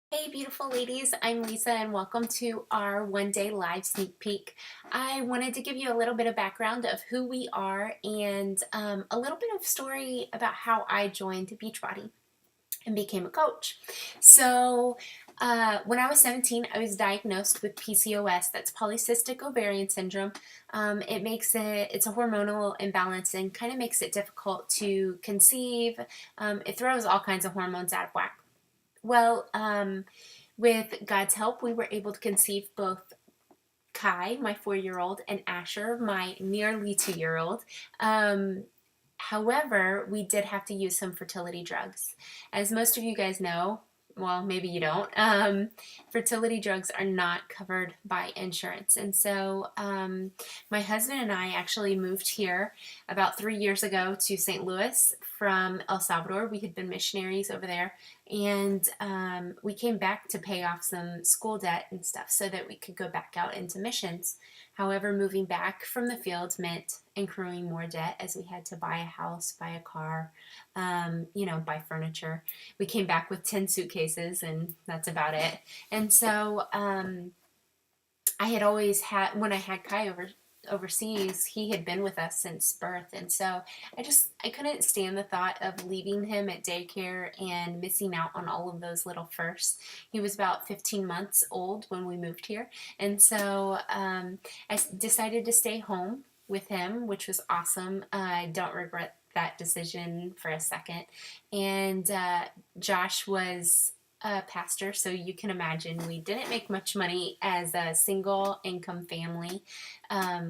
Hey beautiful ladies, I'm Lisa and welcome to our one-day live sneak peek. I wanted to give you a little bit of background of who we are and a little bit of story about how I joined Beachbody and became a coach. So when I was 17, I was diagnosed with PCOS, that's polycystic ovarian syndrome. It's a hormonal imbalance and kind of makes it difficult to conceive. It throws all kinds of hormones out of whack. Well, with God's help, we were able to conceive both Kai, my 4-year-old, and Asher, my nearly 2-year-old. However, we did have to use some fertility drugs. As most of you guys know, well, maybe you don't, fertility drugs are not covered by insurance. And so my husband and I actually moved here about 3 years ago to St. Louis from El Salvador. We had been missionaries over there. And we came back to pay off some school debt and stuff so that we could go back out into missions. However, moving back from the fields meant incurring more debt as we had to buy a house, buy a car, buy furniture. We came back with 10 suitcases, and that's about it. And so I had always had, when I had Kai overseas, he had been with us since birth. And so I couldn't stand the thought of leaving him at daycare and missing out on all of those little firsts. He was about 15 months old when we moved here. And so I decided to stay home with him, which was awesome. I don't regret that decision for a second. And Josh was a pastor, so you can imagine we didn't make much money as a single income family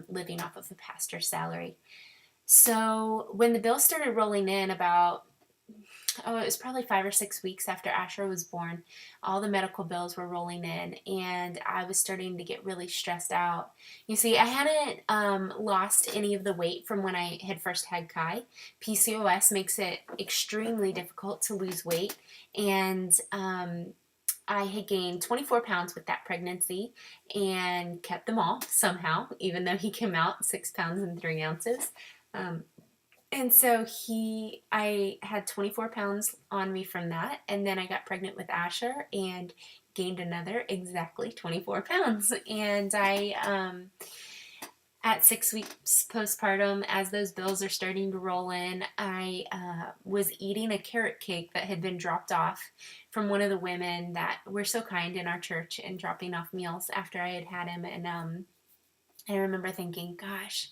living off of a pastor's salary. So when the bill started rolling in it was probably 5 or 6 weeks after Asher was born, all the medical bills were rolling in, and I was starting to get really stressed out. You see, I hadn't lost any of the weight from when I had first had Kai. PCOS makes it extremely difficult to lose weight, and I had gained 24 pounds with that pregnancy and kept them all somehow, even though he came out 6 pounds and 3 ounces. Um, and so I had 24 pounds on me from that. And then I got pregnant with Asher and gained another exactly 24 pounds. And at 6 weeks postpartum, as those bills are starting to roll in, I was eating a carrot cake that had been dropped off from one of the women that were so kind in our church and dropping off meals after I had had him. And I remember thinking, gosh,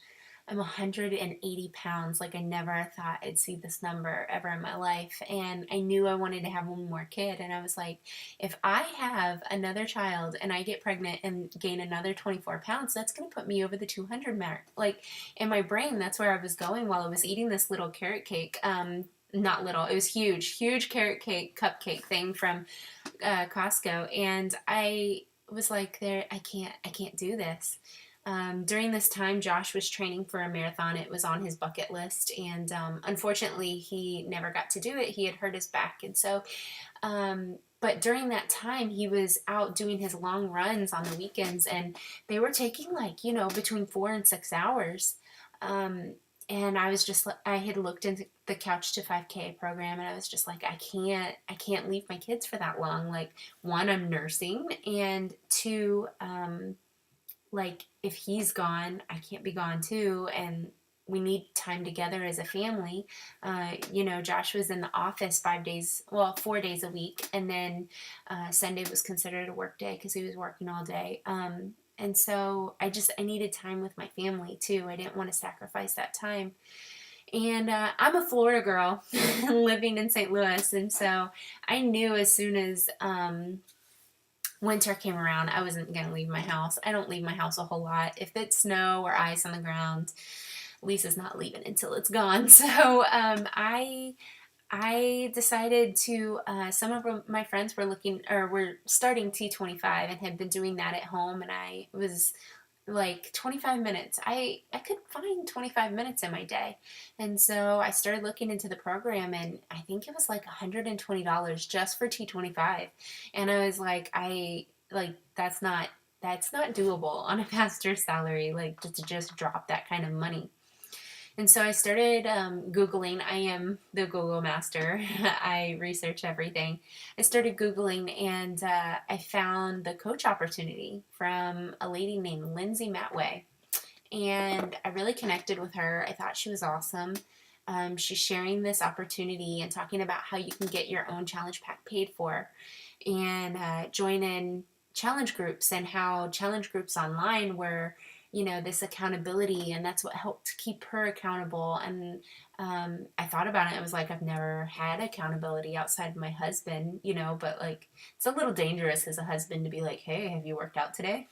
I'm 180 pounds. Like, I never thought I'd see this number ever in my life. And I knew I wanted to have one more kid. And I was like, if I have another child and I get pregnant and gain another 24 pounds, that's going to put me over the 200 mark. Like, in my brain, that's where I was going while I was eating this little carrot cake. Not little, it was huge carrot cake cupcake thing from Costco. And I was like, I can't do this. During this time, Josh was training for a marathon. It was on his bucket list, and unfortunately, he never got to do it. He had hurt his back, and so, but during that time, he was out doing his long runs on the weekends, and they were taking between 4 and 6 hours. And I had looked into the Couch to 5K program, and I was just like, I can't leave my kids for that long. Like, one, I'm nursing, and two, like, if he's gone, I can't be gone too, and we need time together as a family. Josh was in the office 4 days a week, and then Sunday was considered a work day because he was working all day. And so I needed time with my family too. I didn't want to sacrifice that time. And I'm a Florida girl living in St. Louis, and so I knew as soon as winter came around, I wasn't going to leave my house. I don't leave my house a whole lot. If it's snow or ice on the ground, Lisa's not leaving until it's gone. So I decided to, some of my friends were starting T25 and had been doing that at home, and I was like 25 minutes. I could find 25 minutes in my day. And so I started looking into the program, and I think it was like $120 just for T25. And I was like, that's not doable on a pastor's salary, like to just drop that kind of money. And so I started Googling. I am the Google master. I research everything. I started Googling and I found the coach opportunity from a lady named Lindsay Matway. And I really connected with her. I thought she was awesome. She's sharing this opportunity and talking about how you can get your own challenge pack paid for and join in challenge groups, and how challenge groups online were, this accountability, and that's what helped keep her accountable. And I thought about it. I was like, I've never had accountability outside of my husband, but like, it's a little dangerous as a husband to be like, hey, have you worked out today?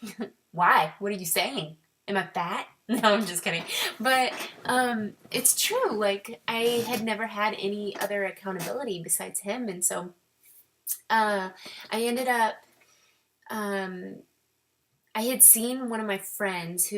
Why? What are you saying? Am I fat? No, I'm just kidding. But it's true. Like, I had never had any other accountability besides him. And so I ended up, um, I had seen one of my friends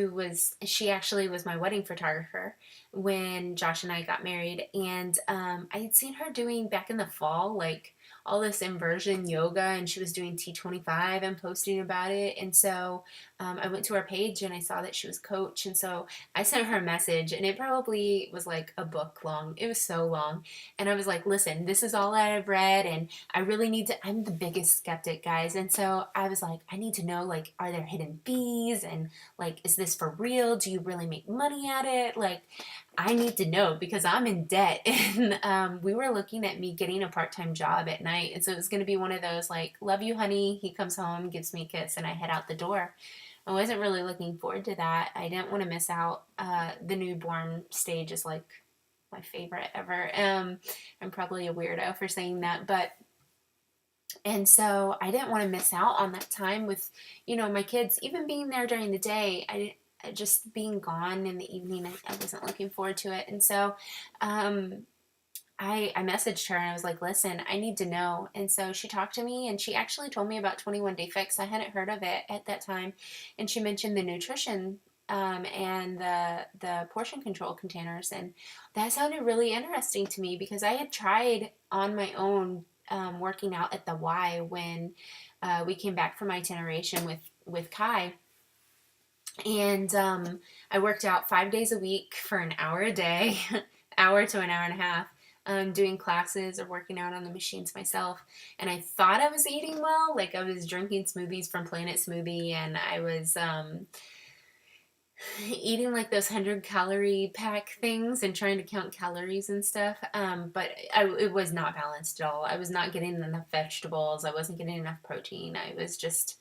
she actually was my wedding photographer when Josh and I got married. And I had seen her doing back in the fall, like all this inversion yoga, and she was doing T25 and posting about it. And so I went to her page and I saw that she was a coach. And so I sent her a message, and it probably was like a book long. It was so long. And I was like, listen, this is all I've read, and I really need to, I'm the biggest skeptic, guys. And so I was like, I need to know, like, are there hidden fees? And like, is this for real? Do you really make money at it? Like, I need to know because I'm in debt. And we were looking at me getting a part-time job at night. And so it was going to be one of those like, love you, honey. He comes home, gives me a kiss, and I head out the door. I wasn't really looking forward to that. I didn't want to miss out. The newborn stage is like my favorite ever. I'm probably a weirdo for saying that, and so I didn't want to miss out on that time with, my kids, even being there during the day. Just being gone in the evening, I wasn't looking forward to it. And so I messaged her and I was like, listen, I need to know. And so she talked to me, and she actually told me about 21 Day Fix. I hadn't heard of it at that time. And she mentioned the nutrition and the portion control containers. And that sounded really interesting to me because I had tried on my own working out at the Y when we came back from itineration with Kai. And I worked out 5 days a week for an hour a day, hour to an hour and a half, doing classes or working out on the machines myself. And I thought I was eating well. Like, I was drinking smoothies from Planet Smoothie, and I was eating like those 100-calorie pack things and trying to count calories and stuff. But it was not balanced at all. I was not getting enough vegetables. I wasn't getting enough protein. I was just,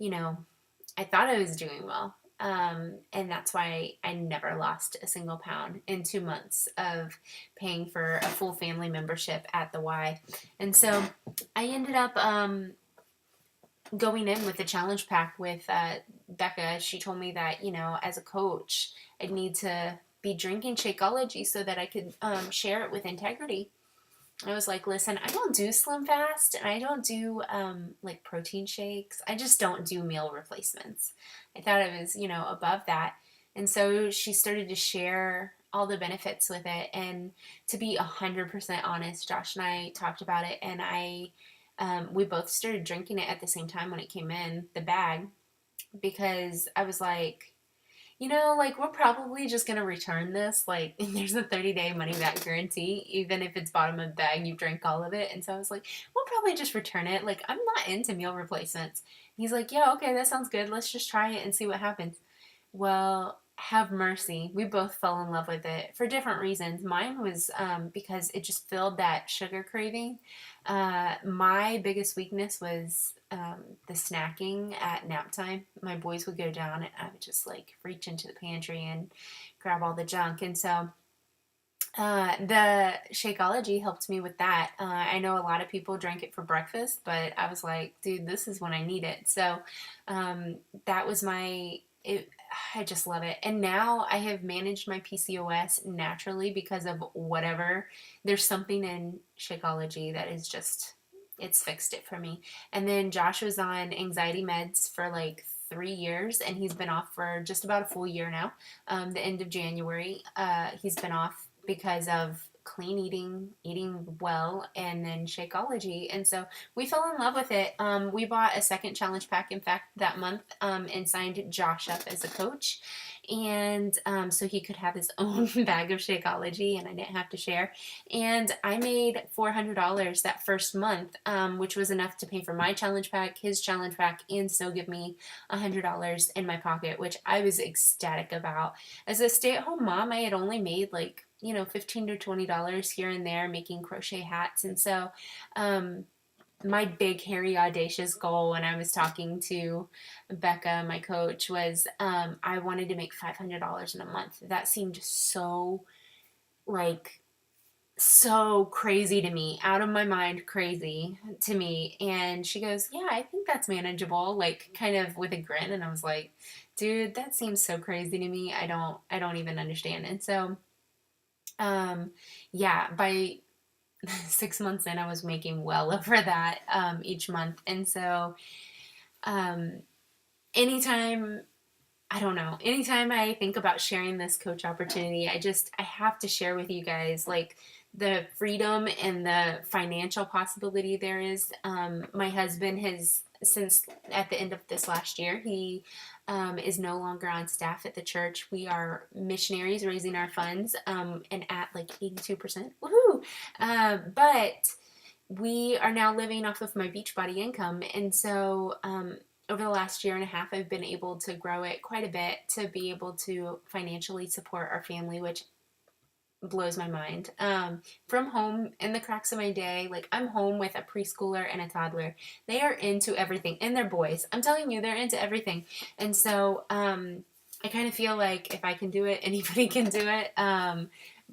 I thought I was doing well. And that's why I never lost a single pound in 2 months of paying for a full family membership at the Y. And so I ended up going in with the challenge pack with Becca. She told me that, as a coach, I'd need to be drinking Shakeology so that I could share it with integrity. I was like, listen, I don't do Slim Fast, and I don't do like protein shakes. I just don't do meal replacements. I thought I was, above that. And so she started to share all the benefits with it. And to be 100% honest, Josh and I talked about it, and we both started drinking it at the same time when it came in the bag, because I was like, like, we're probably just going to return this. Like, there's a 30-day money-back guarantee. Even if it's bottom of the bag, you drank all of it. And so I was like, we'll probably just return it. Like, I'm not into meal replacements. And he's like, yeah, okay, that sounds good. Let's just try it and see what happens. Well, have mercy. We both fell in love with it for different reasons. Mine was because it just filled that sugar craving. My biggest weakness was the snacking at nap time. My boys would go down, and I would just like reach into the pantry and grab all the junk. And so the Shakeology helped me with that. I know a lot of people drank it for breakfast, but I was like, dude, this is when I need it. So that was I just love it. And now I have managed my PCOS naturally because of whatever. There's something in Shakeology that is just, it's fixed it for me. And then Josh was on anxiety meds for like 3 years, and he's been off for just about a full year now. The end of January, he's been off because of clean eating well, and then Shakeology. And so we fell in love with it. We bought a second challenge pack, in fact, that month, and signed Josh up as a coach. and so he could have his own bag of Shakeology and I didn't have to share. And I made $400 that first month, which was enough to pay for my challenge pack, his challenge pack, and still give me $100 in my pocket, which I was ecstatic about. As a stay-at-home mom, I had only made like, $15 to $20 here and there making crochet hats. And so my big, hairy, audacious goal when I was talking to Becca, my coach, was I wanted to make $500 in a month. That seemed so, like, so crazy to me, out of my mind crazy to me. And she goes, yeah, I think that's manageable, like kind of with a grin. And I was like, dude, that seems so crazy to me. I don't even understand. And so, yeah, by 6 months in, I was making well over that each month. And so, um, anytime, I don't know, anytime I think about sharing this coach opportunity, I have to share with you guys like the freedom and the financial possibility there is. My husband has, since at the end of this last year, he is no longer on staff at the church. We are missionaries raising our funds and at like 82%. Woohoo! But we are now living off of my Beachbody income. And so over the last year and a half, I've been able to grow it quite a bit to be able to financially support our family, which blows my mind. From home in the cracks of my day, like I'm home with a preschooler and a toddler. They are into everything, and they're boys. I'm telling you, they're into everything. And so I kind of feel like if I can do it, anybody can do it.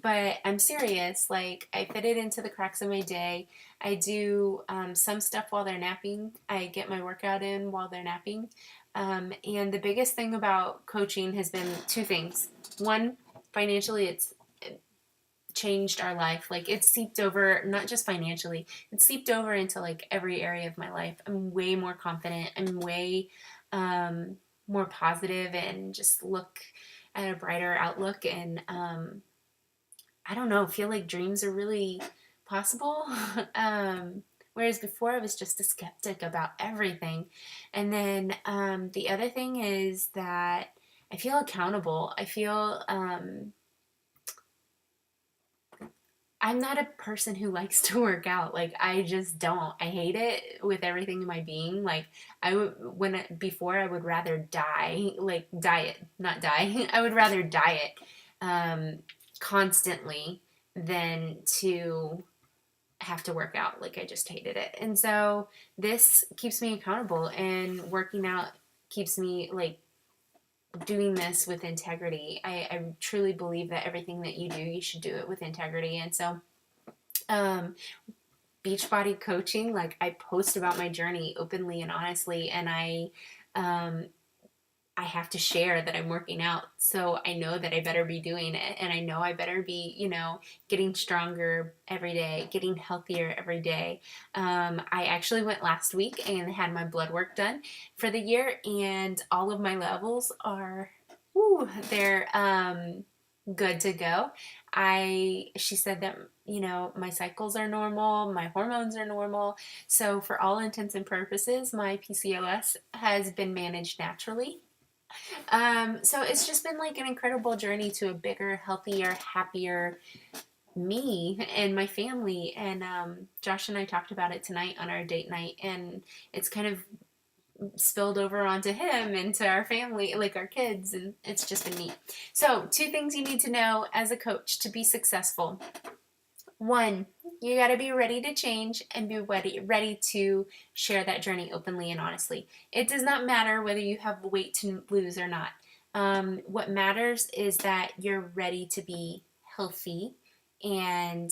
But I'm serious. Like I fit it into the cracks of my day. I do some stuff while they're napping. I get my workout in while they're napping. And the biggest thing about coaching has been two things. One, financially, it's changed our life. Like it's seeped over, not just financially, it's seeped over into like every area of my life. I'm way more confident. I'm way more positive and just look at a brighter outlook. And I don't know, feel like dreams are really possible. Whereas before I was just a skeptic about everything. And then the other thing is that I feel accountable. I feel I'm not a person who likes to work out. Like I just don't. I hate it with everything in my being. Like before I would rather die, like diet, not die. I would rather diet constantly than to have to work out. Like I just hated it. And so this keeps me accountable, and working out keeps me like doing this with integrity. I truly believe that everything that you do, you should do it with integrity. And so, Beachbody Coaching, like I post about my journey openly and honestly, and I have to share that I'm working out. So I know that I better be doing it. And I know I better be, getting stronger every day, getting healthier every day. I actually went last week and had my blood work done for the year, and all of my levels are, they're good to go. She said that, my cycles are normal, my hormones are normal. So for all intents and purposes, my PCOS has been managed naturally. So it's just been like an incredible journey to a bigger, healthier, happier me and my family. And Josh and I talked about it tonight on our date night, and it's kind of spilled over onto him and to our family, like our kids, and it's just been neat. So 2 things you need to know as a coach to be successful. 1, you got to be ready to change and be ready to share that journey openly and honestly. It does not matter whether you have weight to lose or not. What matters is that you're ready to be healthy and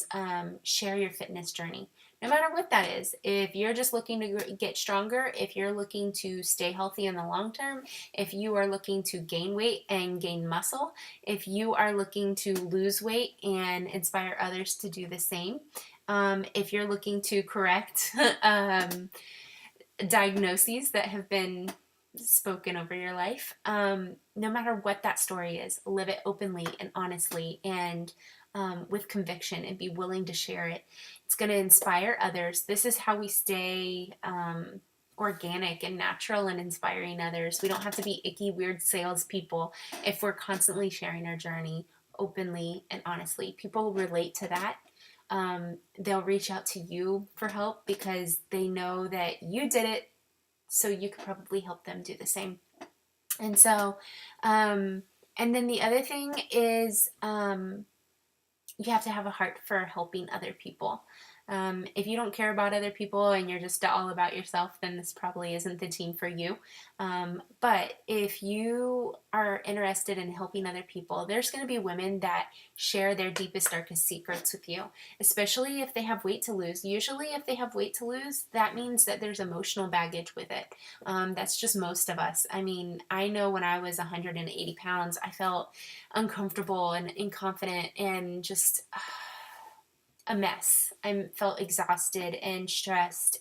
share your fitness journey. No matter what that is. If you're just looking to get stronger, if you're looking to stay healthy in the long term, if you are looking to gain weight and gain muscle, if you are looking to lose weight and inspire others to do the same, if you're looking to correct diagnoses that have been spoken over your life, no matter what that story is, live it openly and honestly and with conviction, and be willing to share it. It's going to inspire others. This is how we stay organic and natural and inspiring others. We don't have to be icky, weird salespeople if we're constantly sharing our journey openly and honestly. People relate to that. They'll reach out to you for help because they know that you did it, so you could probably help them do the same. And so, and then the other thing is, you have to have a heart for helping other people. If you don't care about other people and you're just all about yourself, then this probably isn't the team for you. But if you are interested in helping other people, there's going to be women that share their deepest, darkest secrets with you, especially if they have weight to lose. Usually, if they have weight to lose, that means that there's emotional baggage with it. That's just most of us. I mean, I know when I was 180 pounds, I felt uncomfortable and inconfident and just a mess. I felt exhausted and stressed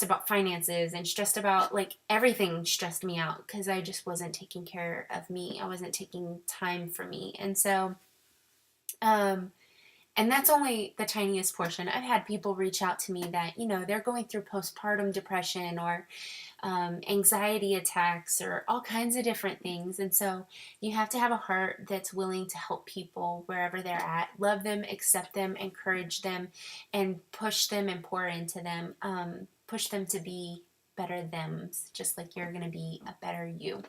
about finances and stressed about, like, everything stressed me out because I just wasn't taking care of me. I wasn't taking time for me. And so, and that's only the tiniest portion. I've had people reach out to me that, they're going through postpartum depression or anxiety attacks or all kinds of different things. And so you have to have a heart that's willing to help people wherever they're at, love them, accept them, encourage them, and push them and pour into them, push them to be better thems, just like you're going to be a better you.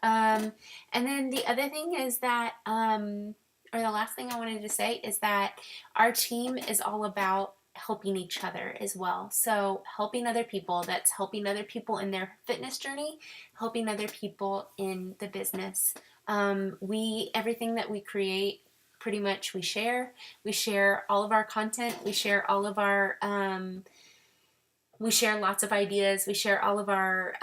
And then the other thing is that, or the last thing I wanted to say is that our team is all about helping each other as well. So helping other people, that's helping other people in their fitness journey, helping other people in the business. Everything that we create, pretty much we share. We share all of our content. We share all of our, we share lots of ideas. We share all of our,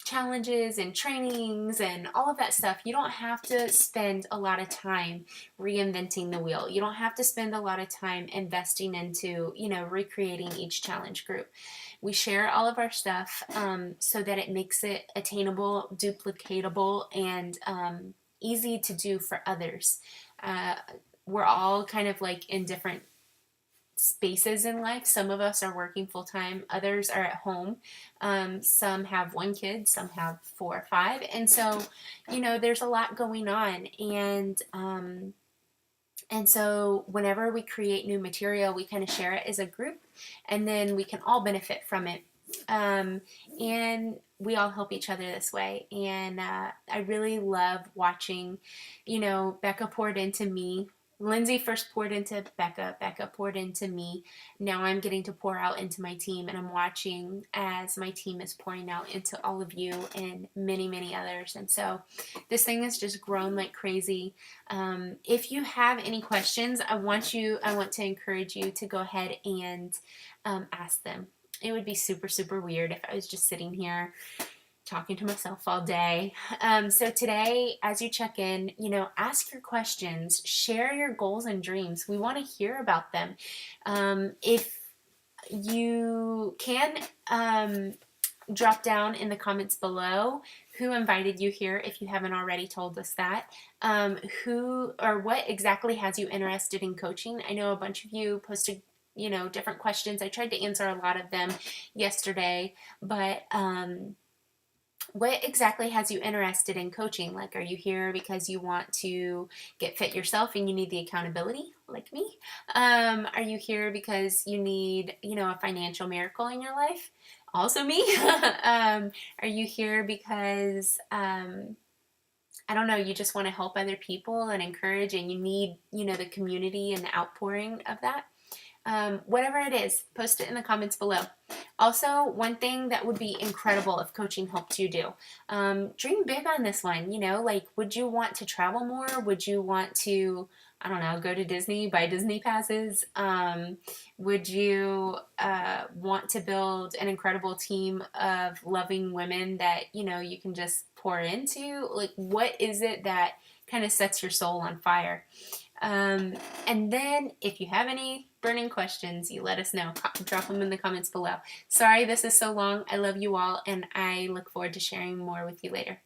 challenges and trainings and all of that stuff. You don't have to spend a lot of time reinventing the wheel. You don't have to spend a lot of time investing into, recreating each challenge group. We share all of our stuff so that it makes it attainable, duplicatable, and easy to do for others. We're all kind of like in different spaces in life. Some of us are working full time, others are at home. Some have one kid, some have 4 or 5. And so, there's a lot going on. And so whenever we create new material, we kind of share it as a group, and then we can all benefit from it. And we all help each other this way. And I really love watching, Becca poured into me. Lindsay first poured into Becca. Becca poured into me. Now I'm getting to pour out into my team, and I'm watching as my team is pouring out into all of you and many, many others. And so this thing has just grown like crazy. If you have any questions, I want to encourage you to go ahead and ask them. It would be super, super weird if I was just sitting here talking to myself all day. So today, as you check in, ask your questions, share your goals and dreams. We want to hear about them. If you can, drop down in the comments below who invited you here if you haven't already told us that. Who or what exactly has you interested in coaching? I know a bunch of you posted different questions. I tried to answer a lot of them yesterday, but what exactly has you interested in coaching? Like, are you here because you want to get fit yourself and you need the accountability, like me? Are you here because you need, a financial miracle in your life? Also me. Are you here because, I don't know, you just want to help other people and encourage, and you need, the community and the outpouring of that? Whatever it is, post it in the comments below. Also, one thing that would be incredible if coaching helped you do, dream big on this one. Would you want to travel more? Would you want to, I don't know, go to Disney, buy Disney passes? Would you want to build an incredible team of loving women that, you can just pour into? Like, what is it that kind of sets your soul on fire? And then if you have any burning questions, you let us know. Drop them in the comments below. Sorry this is so long. I love you all, and I look forward to sharing more with you later.